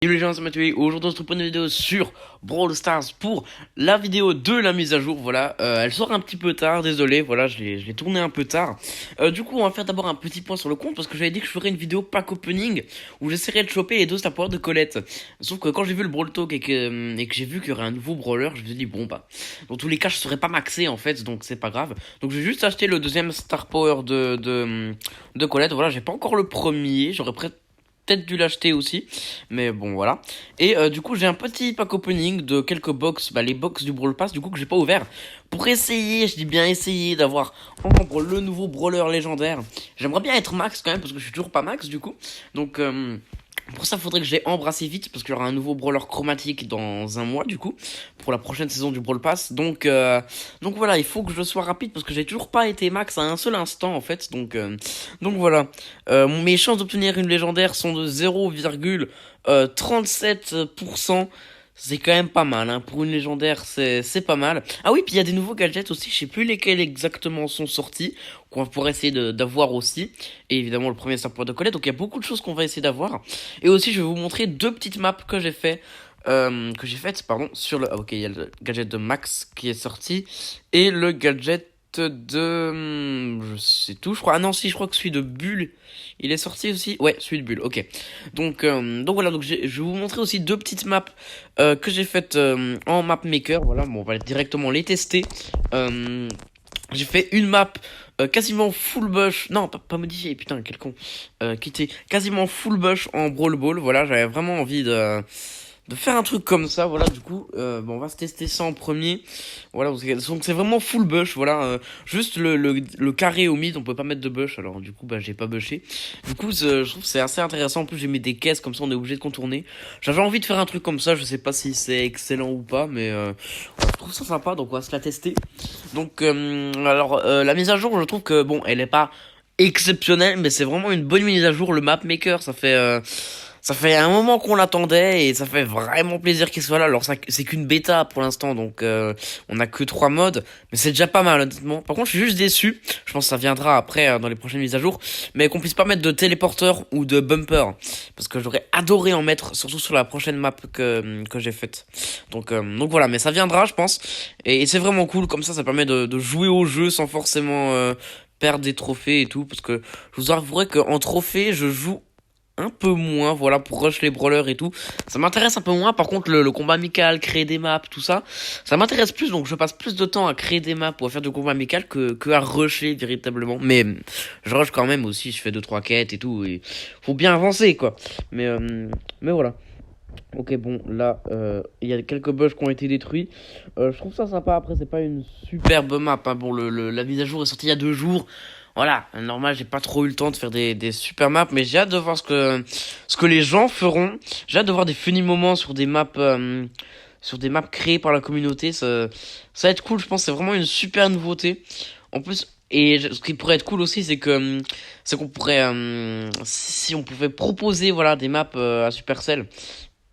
Salut les gens, c'est Mathieu. Aujourd'hui on se retrouve pour une vidéo sur Brawl Stars pour la vidéo de la mise à jour. Voilà, elle sort un petit peu tard, désolé, voilà, je l'ai tourné un peu tard. Du coup, on va faire d'abord un petit point sur le compte parce que j'avais dit que je ferais une vidéo pack opening où j'essaierais de choper les deux star power de Colette. Sauf que quand j'ai vu le Brawl Talk et que j'ai vu qu'il y aurait un nouveau brawler, je me suis dit bon bah, dans tous les cas, je serais pas maxé en fait, donc c'est pas grave. Donc j'ai juste acheté le deuxième star power de Colette. Voilà, j'ai pas encore le premier, j'aurais peut-être dû l'acheter aussi, mais bon voilà. Et du coup j'ai un petit pack opening de quelques box, les box du Brawl Pass du coup que j'ai pas ouvert, pour essayer, je dis bien essayer, d'avoir encore le nouveau brawler légendaire. J'aimerais bien être max quand même parce que je suis toujours pas max du coup, donc pour ça faudrait que j'ai embrassé vite parce qu'il y aura un nouveau brawler chromatique dans un mois du coup, pour la prochaine saison du Brawl Pass. Donc voilà, il faut que je sois rapide parce que j'ai toujours pas été max à un seul instant en fait, donc voilà. Mes chances d'obtenir une légendaire sont de 0,37%. C'est quand même pas mal, hein. Pour une légendaire, c'est pas mal. Ah oui, puis il y a des nouveaux gadgets aussi, je sais plus lesquels exactement sont sortis, qu'on pourrait essayer d'avoir aussi. Et évidemment, le premier, c'est pour de Colette, donc il y a beaucoup de choses qu'on va essayer d'avoir. Et aussi, je vais vous montrer deux petites maps que j'ai faites, pardon, sur le... Ah, ok, il y a le gadget de Max qui est sorti, et le gadget je sais tout, je crois. Ah non, si, je crois que celui de Bulle, il est sorti aussi. Ouais, celui de Bulle, ok. Donc voilà, donc je vais vous montrer aussi deux petites maps que j'ai faites en map maker. Voilà, bon, on va directement les tester. Euh, j'ai fait une map quasiment full bush. Non, pas modifié, putain, quel con. Qui était quasiment full bush en Brawl Ball. Voilà, j'avais vraiment envie de faire un truc comme ça. Voilà, du coup, bon, on va se tester ça en premier. Voilà, donc c'est vraiment full bush. Voilà, juste le carré au mid, on peut pas mettre de bush. Alors, du coup, bah, j'ai pas bushé. Du coup, je trouve que c'est assez intéressant. En plus, j'ai mis des caisses comme ça, on est obligé de contourner. J'avais envie de faire un truc comme ça. Je sais pas si c'est excellent ou pas, mais je trouve ça sympa. Donc, on va se la tester. Donc, la mise à jour, je trouve que bon, elle est pas exceptionnelle, mais c'est vraiment une bonne mise à jour. Le map maker, ça fait un moment qu'on l'attendait et ça fait vraiment plaisir qu'il soit là. Alors ça, c'est qu'une bêta pour l'instant, donc on a que 3 modes, mais c'est déjà pas mal honnêtement. Par contre, je suis juste déçu. Je pense que ça viendra après dans les prochaines mises à jour, mais qu'on puisse pas mettre de téléporteur ou de bumper, parce que j'aurais adoré en mettre, surtout sur la prochaine map que j'ai faite. Donc voilà, mais ça viendra, je pense. Et c'est vraiment cool. Comme ça permet de jouer au jeu sans forcément perdre des trophées et tout, parce que je vous avouerai qu'en trophée, je joue un peu moins, voilà, pour rush les brawlers et tout. Ça m'intéresse un peu moins. Par contre, le combat amical, créer des maps, tout ça, ça m'intéresse plus. Donc, je passe plus de temps à créer des maps ou à faire du combat amical que à rusher véritablement. Mais je rush quand même aussi. Je fais deux trois quêtes et tout. Et faut bien avancer, quoi. Mais voilà. Ok, bon, là, il y a quelques bugs qui ont été détruits. Je trouve ça sympa. Après, c'est pas une superbe map, hein. Bon, la mise à jour est sortie il y a 2 jours. Voilà, normal, j'ai pas trop eu le temps de faire des super maps, mais j'ai hâte de voir ce que les gens feront. J'ai hâte de voir des funny moments sur des maps créées par la communauté. Ça va être cool, je pense. C'est vraiment une super nouveauté. En plus, ce qui pourrait être cool aussi, c'est qu'on pourrait, si on pouvait proposer, voilà, des maps à Supercell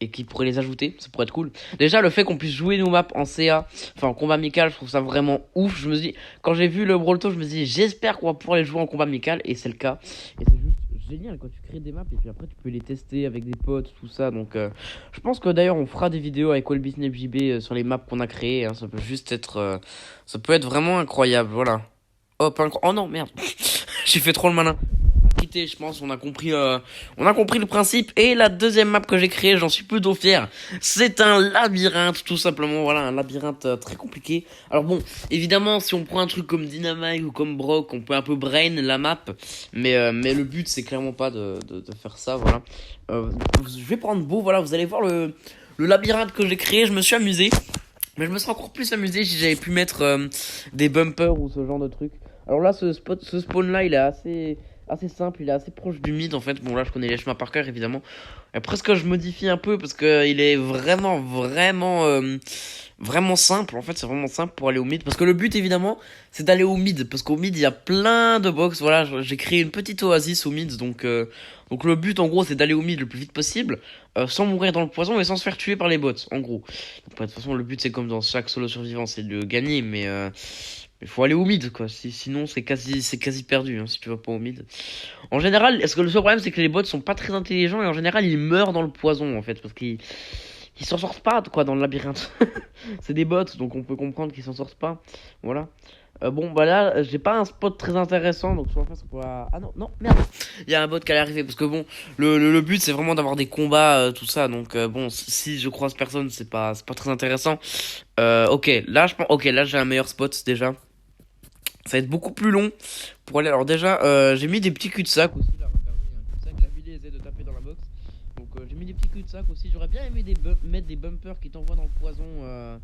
et qui pourrait les ajouter, ça pourrait être cool. Déjà, le fait qu'on puisse jouer nos maps en CA, enfin en combat amical, je trouve ça vraiment ouf. Je me dis, quand j'ai vu le Brawl Talk, je me dis, j'espère qu'on va pouvoir les jouer en combat amical, et c'est le cas. Et c'est juste génial quand tu crées des maps et puis après tu peux les tester avec des potes, tout ça. Donc, je pense que d'ailleurs, on fera des vidéos avec Wallbisnep JB sur les maps qu'on a créées, hein. Ça peut juste être, ça peut être vraiment incroyable, voilà. Hop, oh non, merde, j'ai fait trop le malin. Je pense, on a compris le principe. Et la deuxième map que j'ai créée, j'en suis plutôt fier. C'est un labyrinthe, tout simplement. Voilà, un labyrinthe très compliqué. Alors bon, évidemment, si on prend un truc comme Dynamite ou comme Brock, on peut un peu brain la map. Mais le but, c'est clairement pas de faire ça, voilà. Je vais prendre beau, voilà, vous allez voir le labyrinthe que j'ai créé. Je me suis amusé. Mais je me serais encore plus amusé si j'avais pu mettre des bumpers ou ce genre de trucs. Alors là, ce spawn là, il est assez simple, il est assez proche du mid en fait. Bon là, je connais les chemins par cœur évidemment. Et après, ce que je modifie un peu parce que il est vraiment simple. En fait, c'est vraiment simple pour aller au mid. Parce que le but évidemment, c'est d'aller au mid. Parce qu'au mid, il y a plein de box. Voilà, j'ai créé une petite oasis au mid. Donc le but en gros, c'est d'aller au mid le plus vite possible, sans mourir dans le poison et sans se faire tuer par les bots. En gros. Donc, de toute façon, le but c'est comme dans chaque solo survivant, c'est de gagner. Il faut aller au mid, quoi. Sinon, c'est quasi perdu, hein, si tu vas pas au mid. En général, est-ce que le seul problème, c'est que les bots sont pas très intelligents et en général, ils meurent dans le poison, en fait, parce qu'ils s'en sortent pas, quoi, dans le labyrinthe. C'est des bots, donc on peut comprendre qu'ils s'en sortent pas. Voilà. Bon, bah là, j'ai pas un spot très intéressant, donc soit ça pourra... Ah non, non, merde. Il y a un bot qui allait arriver, parce que bon, le but, c'est vraiment d'avoir des combats, tout ça, donc bon, si je croise personne, c'est pas très intéressant. Ok, là, ok, là, j'ai un meilleur spot, déjà. Ça va être beaucoup plus long pour aller. Alors déjà, j'ai mis des petits cul-de-sac aussi. Là, regardez, il y a un cul-de-sac. La vidéo essaie de taper dans la box. Donc j'ai mis des petits cul-de-sac aussi. J'aurais bien aimé mettre des bumpers qui t'envoient dans le poison.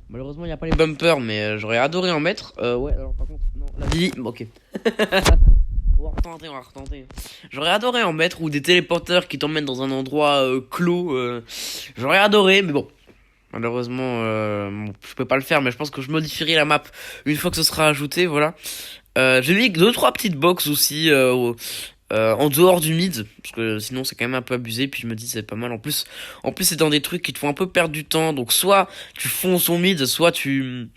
Malheureusement, il n'y a pas les bumpers, mais j'aurais adoré en mettre. Ouais, alors par contre, non, la vie. Ok. On va retenter, on va retenter. J'aurais adoré en mettre ou des téléporteurs qui t'emmènent dans un endroit clos. J'aurais adoré, mais bon. Malheureusement, bon, je peux pas le faire, mais je pense que je modifierai la map une fois que ce sera ajouté, voilà. J'ai mis deux trois petites box aussi en dehors du mid, parce que sinon c'est quand même un peu abusé. Puis je me dis c'est pas mal. En plus c'est dans des trucs qui te font un peu perdre du temps. Donc soit tu fonces au mid, soit tu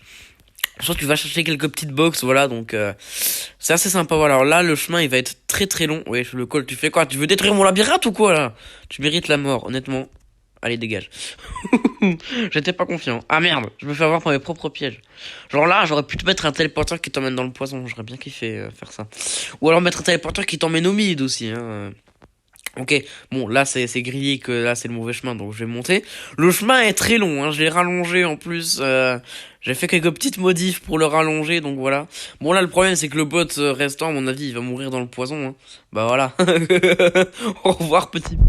vas chercher quelques petites box, voilà. Donc c'est assez sympa. Voilà. Alors là le chemin il va être très très long. Ouais, je le colle. Tu fais quoi? Tu veux détruire mon labyrinthe ou quoi là? Tu mérites la mort, honnêtement. Allez, dégage. J'étais pas confiant. Ah merde, je me fais avoir par mes propres pièges. Genre là, j'aurais pu te mettre un téléporteur qui t'emmène dans le poison. J'aurais bien kiffé faire ça. Ou alors mettre un téléporteur qui t'emmène au mid aussi. Hein. Ok, bon, là c'est grillé que là c'est le mauvais chemin, donc je vais monter. Le chemin est très long, hein. Je l'ai rallongé en plus. J'ai fait quelques petites modifs pour le rallonger, donc voilà. Bon là le problème c'est que le bot restant, à mon avis, il va mourir dans le poison. Hein. Bah voilà. Au revoir petit.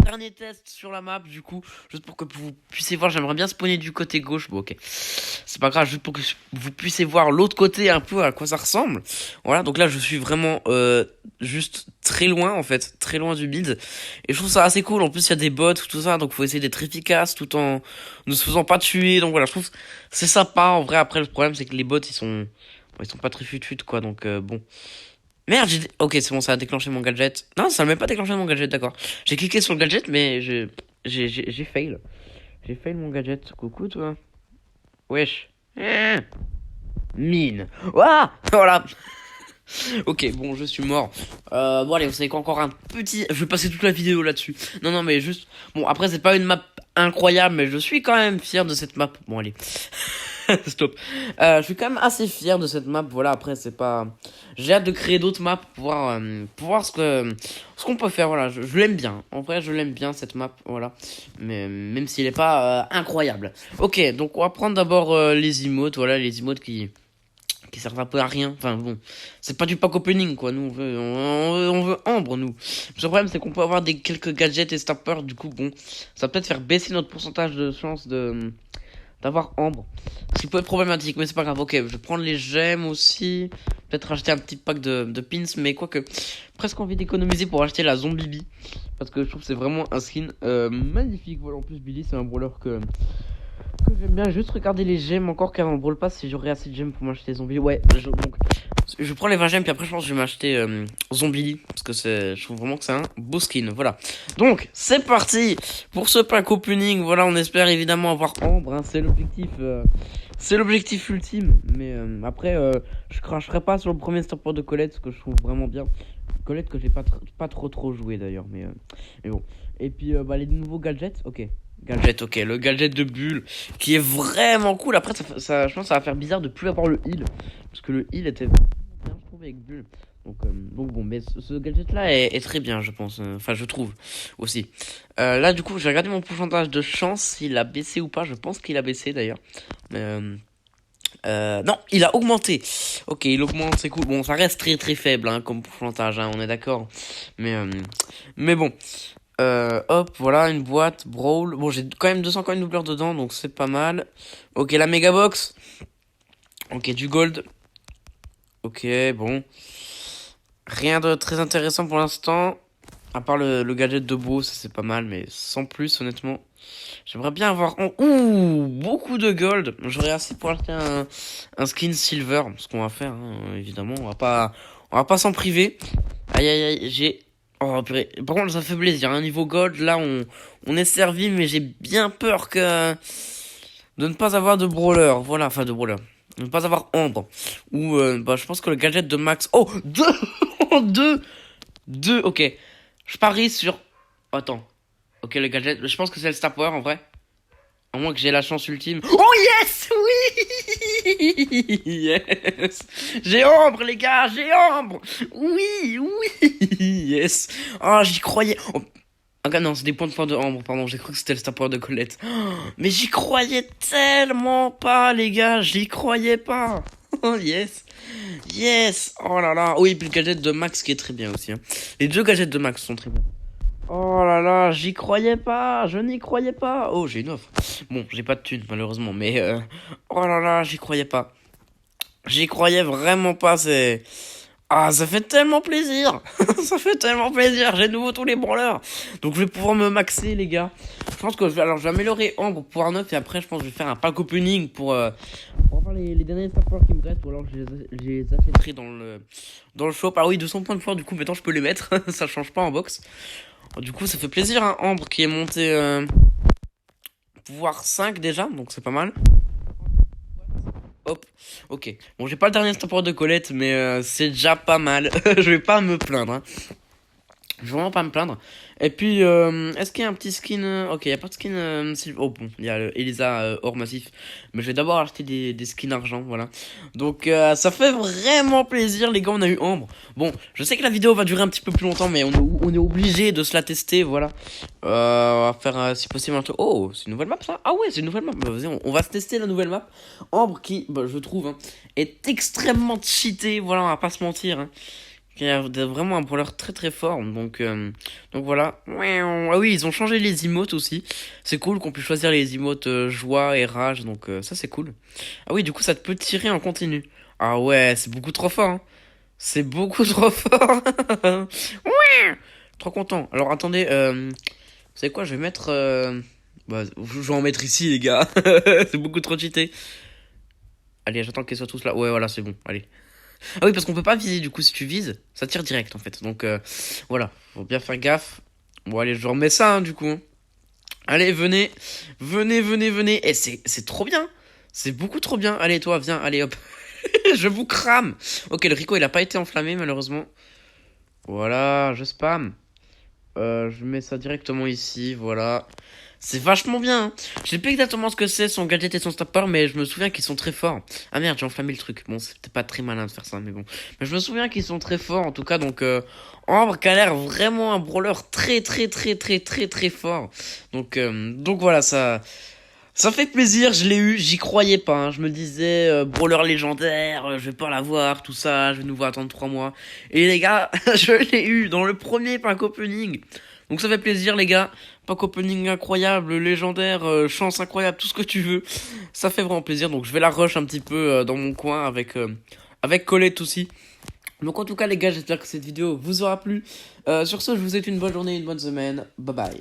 Dernier test sur la map du coup, juste pour que vous puissiez voir, j'aimerais bien spawner du côté gauche. Bon ok, c'est pas grave, juste pour que vous puissiez voir l'autre côté un peu à quoi ça ressemble. Voilà, donc là je suis vraiment juste très loin en fait, très loin du mid. Et je trouve ça assez cool, en plus il y a des bots, tout ça, donc faut essayer d'être efficace tout en ne se faisant pas tuer. Donc voilà, je trouve que c'est sympa. En vrai, après le problème c'est que les bots ils sont pas très fut quoi, donc bon. Merde, ok, c'est bon, ça a déclenché mon gadget. Non, ça n'a même pas déclenché mon gadget, d'accord. J'ai cliqué sur le gadget, mais j'ai fail. J'ai fail mon gadget. Coucou, toi. Wesh. Mine. Ouah voilà. Ok, bon, je suis mort. Bon, allez, vous savez quoi, encore un petit... Je vais passer toute la vidéo là-dessus. Non, non, mais juste... Bon, après, c'est pas une map incroyable, mais je suis quand même fier de cette map. Bon, allez. Stop. Je suis quand même assez fier de cette map. Voilà, après, c'est pas... J'ai hâte de créer d'autres maps pour voir ce qu'on peut faire. Voilà, je l'aime bien. En vrai, je l'aime bien, cette map. Voilà. Mais même s'il est pas incroyable. Ok, donc on va prendre d'abord les emotes. Voilà, les emotes qui servent un peu à rien. Enfin bon, c'est pas du pack opening quoi. Nous on veut Ambre nous. Le problème c'est qu'on peut avoir quelques gadgets et stappers. Du coup bon, ça va peut-être faire baisser notre pourcentage de chance d'avoir Ambre. Ce qui peut être problématique, mais c'est pas grave. Ok, je vais prendre les gemmes aussi. Peut-être acheter un petit pack de pins, mais quoique presque envie d'économiser pour acheter la zombie bee parce que je trouve que c'est vraiment un skin magnifique. Voilà, en plus Billy c'est un brawler que j'aime bien. Juste regarder les gemmes encore qu'avant le Brawl Pass si j'aurais assez de gemmes pour m'acheter Zombie. Ouais, donc je prends les 20 gemmes puis après je pense que je vais m'acheter Zombie parce que je trouve vraiment que c'est un beau skin. Voilà. Donc c'est parti pour ce pack opening. Voilà, on espère évidemment avoir Ambre. Hein, c'est l'objectif ultime. Mais après, je cracherai pas sur le premier stopper de Colette parce que je trouve vraiment bien. Colette que j'ai pas trop joué d'ailleurs, mais bon. Et puis bah les nouveaux gadgets, ok. Gadget, ok, le gadget de Bulle qui est vraiment cool. Après, je pense que ça va faire bizarre de plus avoir le heal parce que le heal était vraiment bien, je trouve, avec Bulle. Donc bon, mais ce gadget là est très bien, je pense. Enfin, je trouve aussi. Là, du coup, j'ai regardé mon pourcentage de chance, s'il a baissé ou pas. Je pense qu'il a baissé d'ailleurs. Non, il a augmenté. Ok, il augmente, c'est cool. Bon, ça reste très très faible hein, comme pourcentage, hein, on est d'accord. Mais bon. Hop, voilà, une boîte, Brawl. Bon, j'ai quand même 200 coins doubleurs dedans, donc c'est pas mal. Ok, la méga box. Ok, du gold. Ok, bon. Rien de très intéressant pour l'instant. À part le gadget de beau, ça c'est pas mal, mais sans plus, honnêtement. J'aimerais bien avoir... Ouh, beaucoup de gold. J'aurais assez pour acheter un skin silver. Ce qu'on va faire, hein, évidemment. On va pas s'en priver. Aïe, aïe, aïe, j'ai... Oh, purée. Par contre, ça fait plaisir. Un niveau gold, là, on est servi, mais j'ai bien peur de ne pas avoir de brawler. Voilà, enfin, de brawler. Ne pas avoir Ambre. Ou, bah, je pense que le gadget de Max... Oh, deux. Deux. Deux, ok. Je parie sur... Attends. Ok, le gadget, je pense que c'est le Star Power en vrai. À moins que j'ai la chance ultime. Oh yes! Oui! Yes! J'ai Ambre, les gars, j'ai Ambre! Oui, oui! Yes! Ah, j'y croyais. Oh. Ah non, c'est des points de foi de Ambre, pardon, j'ai cru que c'était le Star Power de Colette. Oh, mais j'y croyais tellement pas, les gars, j'y croyais pas! Oh yes! Yes! Oh là là! Oui, puis le gadget de Max qui est très bien aussi, hein. Les deux gadgets de Max sont très bien. Oh là là, j'y croyais pas, je n'y croyais pas. Oh, j'ai une offre. Bon, j'ai pas de thune malheureusement, mais oh là là, j'y croyais pas. J'y croyais vraiment pas, c'est... Ah, ça fait tellement plaisir. Ça fait tellement plaisir, j'ai de nouveau tous les branleurs. Donc je vais pouvoir me maxer les gars. Je pense que je vais améliorer Ambre pour pouvoir 9 et après je pense que je vais faire un pack opening pour avoir les derniers supports qui me restent ou alors je les achèterai dans le shop. Ah oui, 200 points de force du coup maintenant je peux les mettre, ça change pas en box. Du coup, ça fait plaisir, hein, Ambre qui est monté pouvoir 5 déjà, donc c'est pas mal. Hop, ok. Bon, j'ai pas le dernier stopper de Colette, mais c'est déjà pas mal. Je vais pas me plaindre, hein. Je vais vraiment pas me plaindre. Et puis, est-ce qu'il y a un petit skin ok, il y a pas de skin oh bon, il y a Elisa or massif. Mais je vais d'abord acheter des skins argent, voilà. Donc, ça fait vraiment plaisir, les gars, on a eu Ambre. Bon, je sais que la vidéo va durer un petit peu plus longtemps, mais on est obligé de se la tester, voilà. On va faire, si possible, un truc... Oh, c'est une nouvelle map, ça? Ah ouais, c'est une nouvelle map. Bah, vas-y, on va se tester la nouvelle map. Ambre qui, bah, je trouve, hein, est extrêmement cheatée, voilà, on va pas se mentir, hein. Qui a vraiment un brawler très très fort. Donc voilà. Ah oui, ils ont changé les emotes aussi. C'est cool qu'on puisse choisir les emotes joie et rage. Donc ça c'est cool. Ah oui, du coup ça te peut tirer en continu. Ah ouais, c'est beaucoup trop fort, hein. C'est beaucoup trop fort. Ouais. Trop content. Alors attendez, vous savez quoi, je vais mettre... Bah, je vais en mettre ici les gars. C'est beaucoup trop cheaté. Allez, j'attends qu'ils soient tous là. Ouais, voilà, c'est bon. Allez. Ah oui, parce qu'on peut pas viser, du coup, si tu vises, ça tire direct en fait. Donc voilà, faut bien faire gaffe. Bon, allez, je remets ça, hein, du coup. Allez, venez, venez, venez, venez. Et c'est trop bien. C'est beaucoup trop bien. Allez, toi, viens, allez, hop. Je vous crame. Ok, le Rico, il a pas été enflammé, malheureusement. Voilà, je spam. Je mets ça directement ici, voilà. C'est vachement bien, hein. Je sais plus exactement ce que c'est, son gadget et son stopper, mais je me souviens qu'ils sont très forts. Ah merde, j'ai enflammé le truc. Bon, c'était pas très malin de faire ça, mais bon. Mais je me souviens qu'ils sont très forts, en tout cas, donc... Ambre qui a l'air vraiment un brawler très très très très très très fort. Donc voilà, ça fait plaisir, je l'ai eu, j'y croyais pas, hein. Je me disais, brawler légendaire, je vais pas l'avoir, tout ça, je vais nous voir attendre 3 mois. Et les gars, je l'ai eu dans le premier pack opening. Donc ça fait plaisir les gars, pack opening incroyable, légendaire, chance incroyable, tout ce que tu veux. Ça fait vraiment plaisir, donc je vais la rush un petit peu dans mon coin avec Colette aussi. Donc en tout cas les gars, j'espère que cette vidéo vous aura plu. Sur ce, je vous souhaite une bonne journée, une bonne semaine. Bye bye.